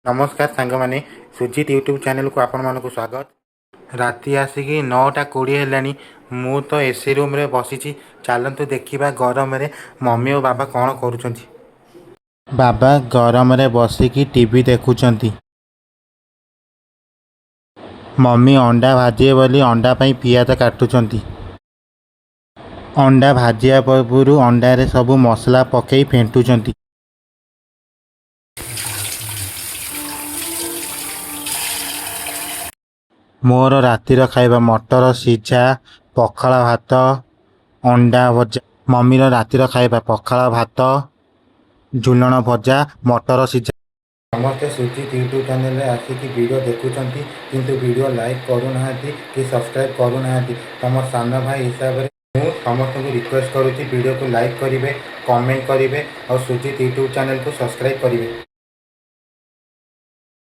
नमस्कार सांगमाने सुजित YouTube channel को आपण मानक स्वागत। राति आसिकी 9:20 हेलानी मु तो एसी रूम रे बसी। चलतु देखा गरम रे मम्मी और बाबा कौन करुछंती। बाबा गरम रे बसिकी टीवी देखुछंती। मम्मी अंडा भाजिए बोली अंडा पई पियाज काटुछंती। अंडा भाजिया पूर्व अंडा रे सबु मसला पकई फेंटुछंती। मोर रातिर खाइबा मटर सीझा, पखाल भात, अंडा भजा। मम्मी रातिर खाइबा पखाल भात, झुलण भजा, मटर सीझा। समस्ते सुजित यूट्यूब चैनल रे आसिकी वीडियो देखुछंती किंतु वीडियो लाइक करूना कि सब्सक्राइब करूना। तुम सान भाई हिसाब से समस्त को रिक्वेस्ट करुँची वीडियो को लाइक करेंगे, कमेंट करेंगे और सुजित यूट्यूब चैनल को सब्सक्राइब करेंगे।